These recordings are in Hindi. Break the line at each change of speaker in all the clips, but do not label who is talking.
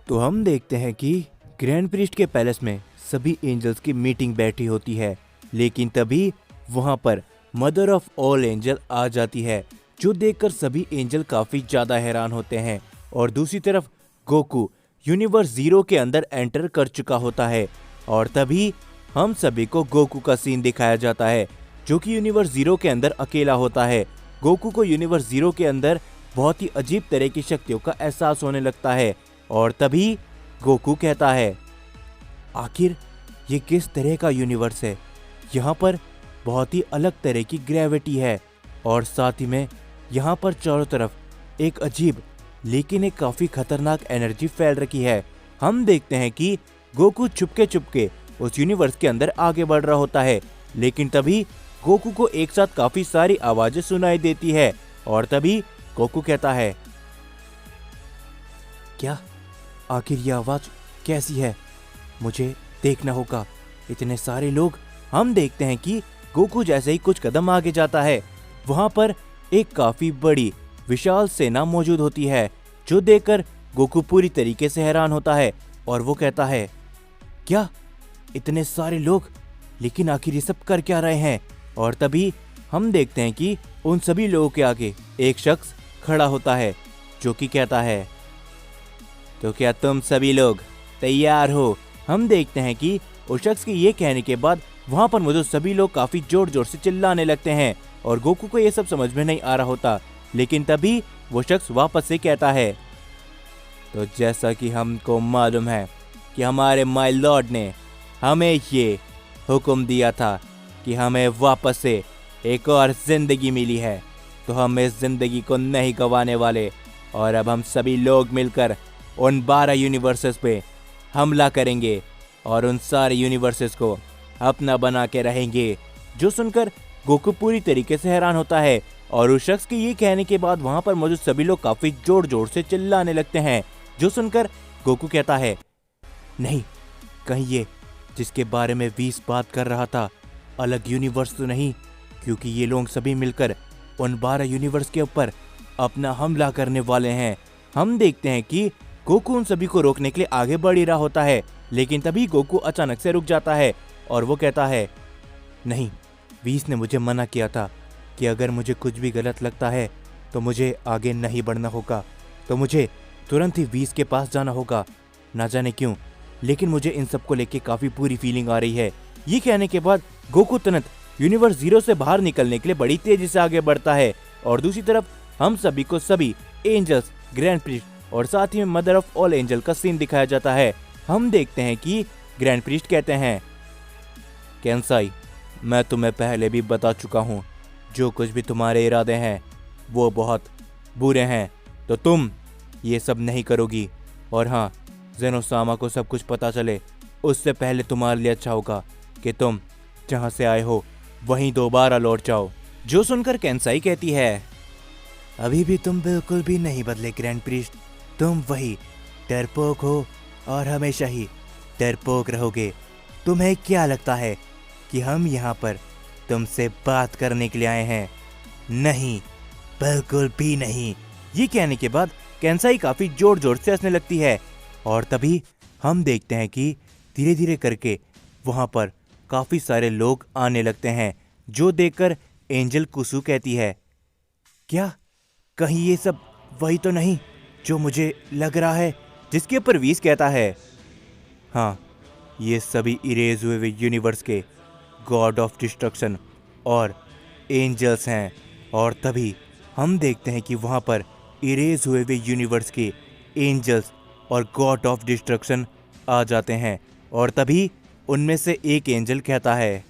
तो हम देखते हैं कि ग्रैंड प्रीस्ट के पैलेस में सभी एंजल्स की मीटिंग बैठी होती है, लेकिन तभी वहां पर मदर ऑफ ऑल एंजल आ जाती है, जो देखकर सभी एंजल काफी ज्यादा हैरान होते हैं। और दूसरी तरफ गोकू यूनिवर्स जीरो के अंदर एंटर कर चुका होता है और तभी हम सभी को गोकू का सीन दिखाया जाता है, जो कि यूनिवर्स जीरो के अंदर अकेला होता है। गोकू को यूनिवर्स जीरो के अंदर बहुत ही अजीब तरह की शक्तियों का एहसास होने लगता है और तभी गोकू कहता है, आखिर ये किस तरह का यूनिवर्स है? यहाँ पर बहुत ही अलग तरह की ग्रेविटी है और साथ ही में यहाँ पर चारों तरफ एक अजीब लेकिन एक काफी खतरनाक एनर्जी फैल रखी है। हम देखते हैं कि गोकू चुपके चुपके उस यूनिवर्स के अंदर आगे बढ़ रहा होता है, लेकिन तभी गोकू को एक साथ काफी सारी आवाजें सुनाई देती है और तभी गोकू कहता है, क्या आखिर ये आवाज कैसी है? मुझे देखना होगा। इतने सारे लोग। हम देखते हैं कि गोकू जैसे ही कुछ कदम आगे जाता है, वहां पर एक काफी बड़ी विशाल सेना मौजूद होती है, जो देखकर गोकू पूरी तरीके से हैरान होता है और वो कहता है, क्या इतने सारे लोग? लेकिन आखिर ये सब कर क्या रहे हैं? और तभी हम देखते हैं कि उन सभी लोगों के आगे एक शख्स खड़ा होता है, जो कि कहता है, तो क्या तुम सभी लोग तैयार हो? हम देखते हैं कि उस शख्स के ये कहने के बाद वहां पर मौजूद सभी लोग काफी जोर जोर से चिल्लाने लगते हैं और गोकू को ये सब समझ में नहीं आ रहा होता, लेकिन तभी वो शख्स वापस से कहता है, तो जैसा कि हमको मालूम है कि हमारे माय लॉर्ड ने हमें ये हुक्म दिया था कि हमें वापस से एक और जिंदगी मिली है, तो हम इस जिंदगी को नहीं गंवाने वाले और अब हम सभी लोग मिलकर उन 12 यूनिवर्सेस पे हमला करेंगे और उन सारे यूनिवर्सेस को अपना बना के रहेंगे। जो सुनकर गोकू पूरी तरीके से हैरान होता है और उस शख्स के ये कहने के बाद वहां पर मौजूद सभी लोग काफी जोर जोर से चिल्लाने लगते हैं। जो सुनकर गोकू कहता है, नहीं, कहीं ये जिसके बारे में वीस बात कर रहा था अलग यूनिवर्स तो नहीं, क्योंकि ये लोग सभी मिलकर उन 12 यूनिवर्स के ऊपर अपना हमला करने वाले हैं। हम देखते हैं कि गोकू उन सभी को रोकने के लिए आगे बढ़ ही रहा होता है, लेकिन तभी गोकू अचानक से रुक जाता है और वो कहता है, नहीं, वीस ने मुझे मना किया था कि अगर मुझे कुछ भी गलत लगता है तो मुझे आगे नहीं बढ़ना होगा, तो मुझे तुरंत ही वीस के पास जाना होगा। ना जाने क्यों, लेकिन मुझे इन सबको लेके काफी बुरी फीलिंग आ रही है। ये कहने के बाद गोकू तुरंत यूनिवर्स जीरो से बाहर निकलने के लिए बड़ी तेजी से आगे बढ़ता है और दूसरी तरफ हम सभी को सभी एंजल्स, ग्रैंड प्रीस्ट और साथ ही में मदर ऑफ ऑल एंजल का सीन दिखाया जाता है। हम देखते हैं कि ग्रैंड प्रीस्ट कहते हैं, केंसाई, मैं तुम्हें पहले भी बता चुका हूँ, जो कुछ भी तुम्हारे इरादे हैं वो बहुत बुरे हैं, तो तुम ये सब नहीं करोगी। और हाँ, जेनोसामा को सब कुछ पता चले उससे पहले तुम्हारे लिए अच्छा होगा कि तुम जहाँ से आए हो वहीं दोबारा लौट जाओ। जो सुनकर केंसाई कहती है, अभी भी तुम बिल्कुल भी नहीं बदले ग्रैंड प्रीस्ट, तुम वही डरपोक हो और हमेशा ही डरपोक रहोगे। तुम्हें क्या लगता है कि हम यहाँ पर तुमसे बात करने के लिए आए हैं? नहीं, बिल्कुल भी नहीं। ये कहने के बाद केंसाई काफी जोर जोर से हंसने लगती है और तभी हम देखते हैं कि धीरे धीरे करके वहां पर काफी सारे लोग आने लगते हैं। जो देखकर एंजल कुसु कहती है, क्या कहीं ये सब वही तो नहीं जो मुझे लग रहा है? जिसके ऊपर वीस कहता है, हाँ, ये सभी इरेज हुए हुए यूनिवर्स के गॉड ऑफ डिस्ट्रक्शन और एंजल्स हैं। और तभी हम देखते हैं कि वहाँ पर इरेज हुए हुए यूनिवर्स के एंजल्स और गॉड ऑफ डिस्ट्रक्शन आ जाते हैं और तभी उनमें से एक एंजल कहता है,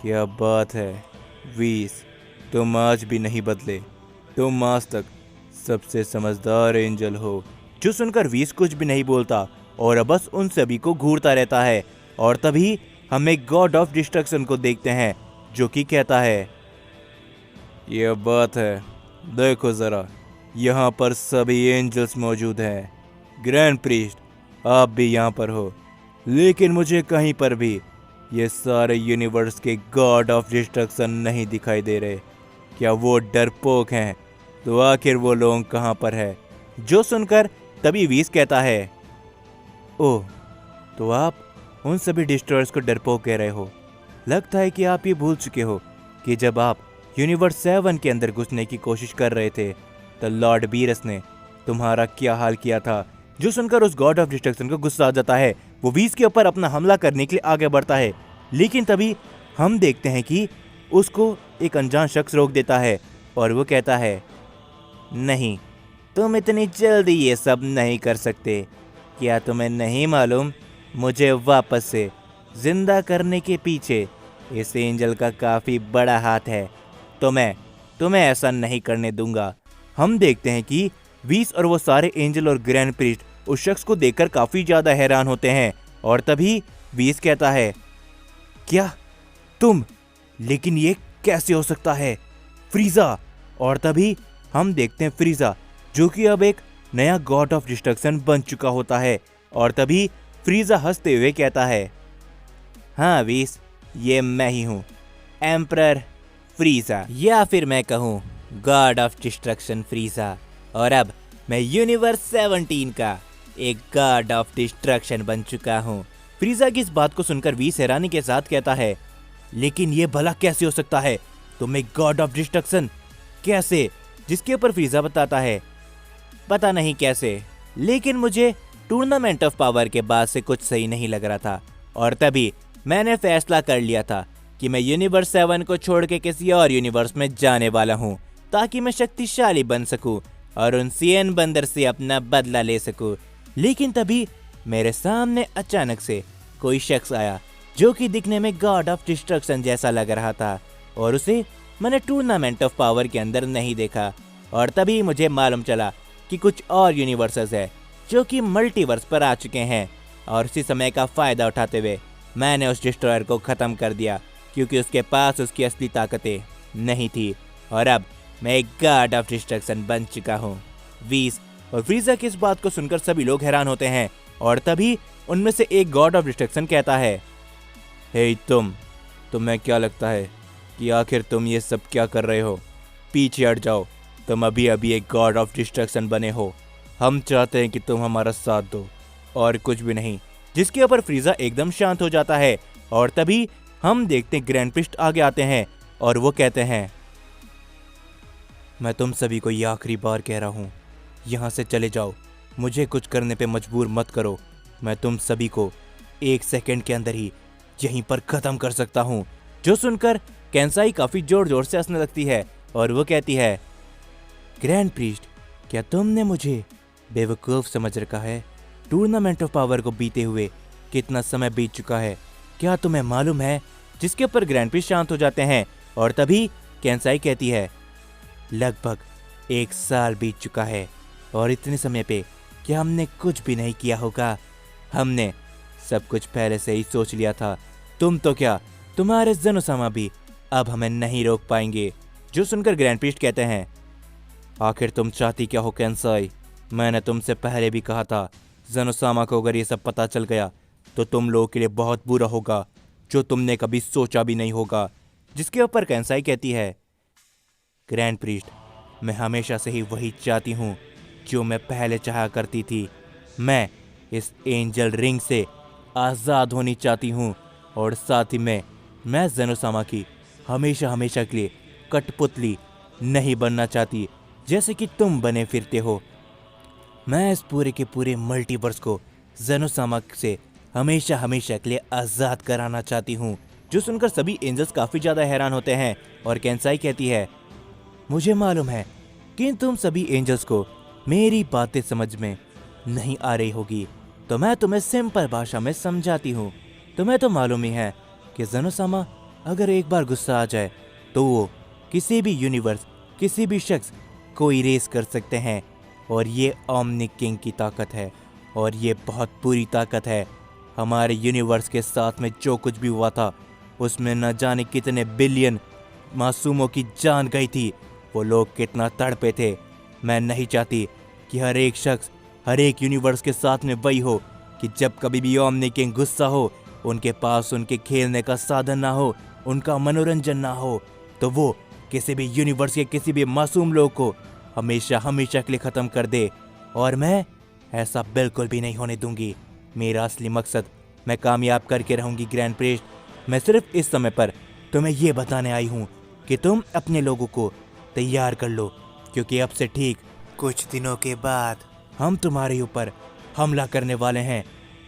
क्या बात है वीस, तुम आज भी नहीं बदले, तुम आज तक सबसे समझदार एंजल हो। जो सुनकर वीस कुछ भी नहीं बोलता और बस उन सभी को घूरता रहता है और तभी हम एक गॉड ऑफ डिस्ट्रक्शन को देखते हैं, जो कि कहता है, यह बात है, देखो जरा, यहाँ पर सभी एंजल्स मौजूद हैं। ग्रैंड प्रीस्ट, आप भी यहाँ पर हो, लेकिन मुझे कहीं पर भी ये सारे यूनिवर्स के गॉड ऑफ डिस्ट्रक्शन नहीं दिखाई दे रहे। क्या वो डरपोक हैं? तो आखिर वो लोग कहाँ पर है? जो सुनकर तभी वीस कहता है, ओह, तो आप उन सभी डिस्ट्रॉयर्स को डरपोक कह रहे हो। लगता है कि आप ये भूल चुके हो कि जब आप यूनिवर्स 7 के अंदर घुसने की कोशिश कर रहे थे तो लॉर्ड बीरस ने तुम्हारा क्या हाल किया था। जो सुनकर उस गॉड ऑफ डिस्ट्रक्शन को गुस्सा आ जाता है। वो वीस के ऊपर अपना हमला करने के लिए आगे बढ़ता है, लेकिन तभी हम देखते हैं कि उसको एक अनजान शख्स रोक देता है और वो कहता है, नहीं, तुम इतनी जल्दी ये सब नहीं कर सकते। क्या तुम्हें नहीं मालूम, मुझे वापस से जिंदा करने के पीछे इस एंजल का काफ़ी बड़ा हाथ है। तो मैं तुम्हें ऐसा नहीं करने दूंगा। हम देखते हैं कि वीस और वो सारे एंजल और ग्रैंड प्रीस्ट उस शख्स को देखकर काफ़ी ज़्यादा हैरान होते हैं। और तभी वीस कहता है, क्या तुम? लेकिन ये कैसे हो सकता है, फ्रीजा? और तभी हम देखते हैं फ्रीजा, जो कि अब एक नया गॉड ऑफ डिस्ट्रक्शन बन चुका होता है। और तभी फ्रीजा हंसते हुए कहता है, हाँ वीस, ये मैं ही हूँ, एम्परर फ्रीजा, या फिर मैं कहूँ गॉड ऑफ डिस्ट्रक्शन फ्रीजा। और अब मैं यूनिवर्स 17 का एक गॉड ऑफ डिस्ट्रक्शन बन चुका हूँ। फ्रीजा की इस बात को सुनकर वीस हैरानी के साथ कहता है, लेकिन ये भला कैसे हो सकता है? तुम एक गॉड ऑफ डिस्ट्रक्शन कैसे? जिसके ऊपर फ्रीजा बताता है, पता नहीं कैसे, लेकिन मुझे टूर्नामेंट ऑफ पावर के बाद से कुछ सही नहीं लग रहा था। और तभी मैंने फैसला कर लिया था कि मैं यूनिवर्स 7 को छोड़ के किसी और यूनिवर्स में जाने वाला हूँ, ताकि मैं शक्तिशाली बन सकूँ और उन सीएन बंदर से अपना बदला ले सकूँ। लेकिन तभी मेरे सामने अचानक से कोई शख्स आया जो कि दिखने में गॉड ऑफ डिस्ट्रक्शन जैसा लग रहा था, और उसे मैंने टूर्नामेंट ऑफ पावर के अंदर नहीं देखा। और तभी मुझे मालूम चला कि कुछ और यूनिवर्सेस है जो कि मल्टीवर्स पर आ चुके हैं। और उसी समय का फ़ायदा उठाते हुए मैंने उस डिस्ट्रॉयर को ख़त्म कर दिया, क्योंकि उसके पास उसकी असली ताकतें नहीं थी। और अब मैं एक गॉड ऑफ डिस्ट्रक्शन बन चुका हूँ। वीस और फ्रीजा की इस बात को सुनकर सभी लोग हैरान होते हैं। और तभी उनमें से एक गॉड ऑफ डिस्ट्रक्शन कहता है, हे तुम्हें क्या लगता है कि आखिर तुम ये सब क्या कर रहे हो? पीछे हट जाओ, तुम अभी अभी एक गॉड ऑफ डिस्ट्रक्शन बने हो। हम चाहते हैं कि तुम हमारा साथ दो, और कुछ भी नहीं। जिसके ऊपर फ्रीजा एकदम शांत हो जाता है। और तभी हम देखते हैं ग्रैंड प्रीस्ट आगे आते हैं और वो कहते हैं, मैं तुम सभी को ये आखिरी बार कह रहा हूँ, यहाँ से चले जाओ, मुझे कुछ करने पे मजबूर मत करो। मैं तुम सभी को 1 सेकंड के अंदर ही यहीं पर ख़त्म कर सकता हूँ। जो सुनकर कैंसाई काफ़ी जोर जोर से हंसने लगती है और वो कहती है, ग्रैंड प्रीस्ट, क्या तुमने मुझे बेवकूफ़ समझ रखा है? टूर्नामेंट ऑफ पावर को बीते हुए कितना समय बीत चुका है, क्या तुम्हें मालूम है? जिसके ऊपर ग्रैंड प्रीस्ट शांत हो जाते हैं। और तभी कैंसाई कहती है, लगभग 1 साल बीत चुका है, और इतने समय पे क्या हमने कुछ भी नहीं किया होगा? हमने सब कुछ पहले से ही सोच लिया था। तुम तो क्या, तुम्हारे ज़ेनोसामा भी अब हमें नहीं रोक पाएंगे। जो सुनकर ग्रैंड प्रीस्ट कहते हैं, आखिर तुम चाहती क्या हो कैंसाई? मैंने तुमसे पहले भी कहा था, ज़ेनोसामा को अगर ये सब पता चल गया तो तुम लोगों के लिए बहुत बुरा होगा, जो तुमने कभी सोचा भी नहीं होगा। जिसके ऊपर कैंसाई कहती है, ग्रैंड प्रीस्ट, मैं हमेशा से ही वही चाहती हूँ जो मैं पहले चाहा करती थी। मैं इस एंजल रिंग से आज़ाद होनी चाहती हूँ, और साथ ही मैं ज़ेनोसामा की हमेशा हमेशा के लिए कठपुतली नहीं बनना चाहती, जैसे कि तुम बने फिरते हो। मैं इस पूरे के पूरे मल्टीवर्स को ज़ेनोसामा से हमेशा हमेशा के लिए आज़ाद कराना चाहती हूँ। जो सुनकर सभी एंजल्स काफ़ी ज़्यादा हैरान होते हैं। और कैंसाई कहती है, मुझे मालूम है कि तुम सभी एंजल्स को मेरी बातें समझ में नहीं आ रही होगी, तो मैं तुम्हें सिंपल भाषा में समझाती हूँ। तुम्हें तो मालूम ही है कि ज़ेनोसामा अगर एक बार गुस्सा आ जाए तो वो किसी भी यूनिवर्स, किसी भी शख्स को इरेज कर सकते हैं। और ये ओमनी किंग की ताकत है, और ये बहुत बुरी ताकत है। हमारे यूनिवर्स के साथ में जो कुछ भी हुआ था, उसमें न जाने कितने बिलियन मासूमों की जान गई थी। वो लोग कितना तड़पे थे। मैं नहीं चाहती कि हर एक शख्स, हर एक यूनिवर्स के साथ में वही हो कि जब कभी भी ओमनी किंग गुस्सा हो, उनके पास उनके खेलने का साधन ना हो, उनका मनोरंजन ना हो, तो वो किसी भी यूनिवर्स के किसी भी मासूम लोग को हमेशा हमेशा के लिए ख़त्म कर दे। और मैं ऐसा बिल्कुल भी नहीं होने दूंगी। मेरा असली मकसद मैं कामयाब करके रहूंगी ग्रैंड प्रिस्ट। मैं सिर्फ इस समय पर तुम्हें ये बताने आई हूँ कि तुम अपने लोगों को तैयार कर लो, क्योंकि अब से ठीक कुछ दिनों के बाद हम तुम्हारे ऊपर हमला करने वाले हैं।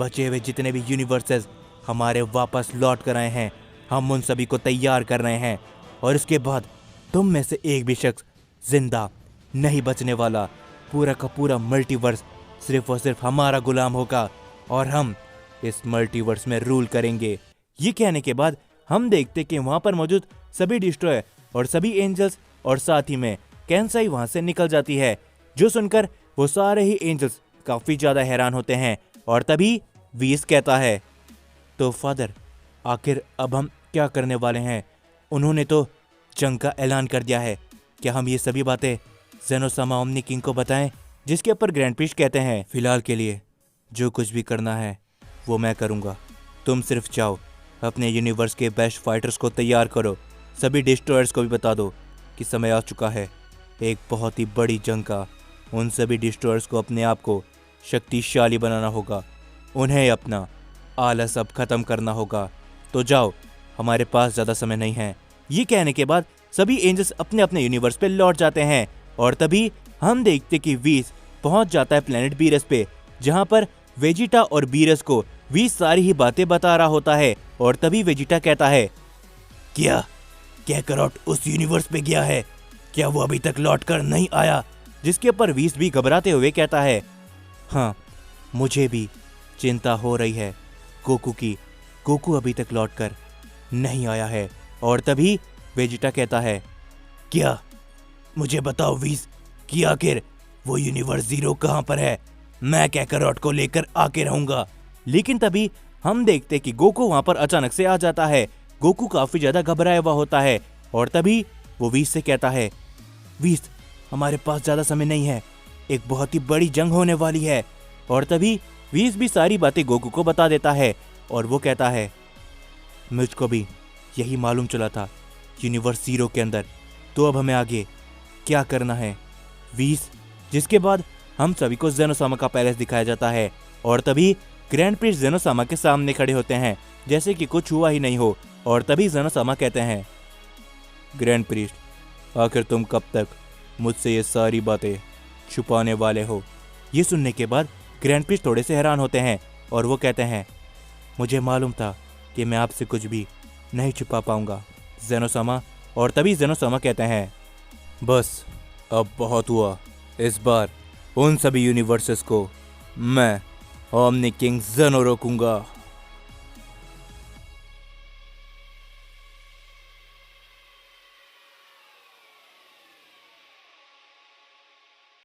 बचे हुए जितने भी यूनिवर्सेस हमारे वापस लौट कर आए हैं, हम उन सभी को तैयार कर रहे हैं। और इसके बाद तुम में से एक भी शख्स जिंदा नहीं बचने वाला। पूरा का पूरा मल्टीवर्स सिर्फ और सिर्फ हमारा गुलाम होगा और हम इस मल्टीवर्स में रूल करेंगे। ये कहने के बाद हम देखते कि वहां पर मौजूद सभी डिस्ट्रॉयर और सभी एंजल्स और साथ ही में कैंसाई वहां से निकल जाती है। जो सुनकर वो सारे ही एंजल्स काफी ज्यादा हैरान होते हैं। और तभी वीस कहता है, तो फादर आखिर अब हम क्या करने वाले हैं? उन्होंने तो जंग का ऐलान कर दिया है। क्या हम ये सभी बातें ज़ेनोसामा ओमनी किंग को बताएं? जिसके ऊपर ग्रैंड प्रिस्ट कहते हैं, फिलहाल के लिए जो कुछ भी करना है वो मैं करूंगा। तुम सिर्फ जाओ, अपने यूनिवर्स के बेस्ट फाइटर्स को तैयार करो। सभी डिस्ट्रॉयर्स को भी बता दो कि समय आ चुका है एक बहुत ही बड़ी जंग का। उन सभी डिस्ट्रॉयर्स को अपने आप को शक्तिशाली बनाना होगा। उन्हें अपना आलस अब खत्म करना होगा। तो जाओ, हमारे पास ज़्यादा समय नहीं है। ये कहने के बाद सभी एंजल्स अपने अपने यूनिवर्स पे लौट जाते हैं। और तभी हम देखते कि वीस पहुंच जाता है प्लेनेट बीरस पे, जहां पर वेजिटा और बीरस को वीस सारी ही बातें बता रहा होता है। और तभी वेजिटा कहता है, क्या कैकरॉट उस यूनिवर्स पे गया है? क्या वो अभी तक लौट कर नहीं आया? जिसके ऊपर वीस भी घबराते हुए कहता है, हाँ मुझे भी चिंता हो रही है गोकू की। गोकू अभी तक लौट कर नहीं आया है। और तभी वेजिटा कहता है, क्या मुझे बताओ वीस कि आखिर वो यूनिवर्स जीरो कहाँ पर है? मैं कैकरॉट को लेकर आके रहूंगा। लेकिन तभी हम देखते कि गोकू वहां पर अचानक से आ जाता है। गोकू काफी ज्यादा घबराया हुआ होता है। और तभी वो वीस से कहता है, वीस हमारे पास ज्यादा समय नहीं है, एक बहुत ही बड़ी जंग होने वाली है। और तभी वीस भी सारी बातें गोकू को बता देता है। और वो कहता है, मुझको भी यही मालूम चला था यूनिवर्स जीरो के अंदर। तो अब हमें आगे क्या करना है वीस? जिसके बाद हम सभी को ज़ेनोसामा का पैलेस दिखाया जाता है। और तभी ग्रैंड प्रिस्ट ज़ेनोसामा के सामने खड़े होते हैं जैसे कि कुछ हुआ ही नहीं हो। और तभी ज़ेनोसामा कहते हैं, ग्रैंड प्रिस्ट आखिर तुम कब तक मुझसे ये सारी बातें छुपाने वाले हो? ये सुनने के बाद ग्रैंड प्रिस्ट थोड़े से हैरान होते हैं। और वो कहते हैं, मुझे मालूम था कि मैं आपसे कुछ भी नहीं छुपा पाऊंगा ज़ेनोसामा। और तभी ज़ेनोसामा कहते हैं, बस अब बहुत हुआ। इस बार उन सभी यूनिवर्सेस को मैं ओमनी किंग ज़ेनो रोकूंगा।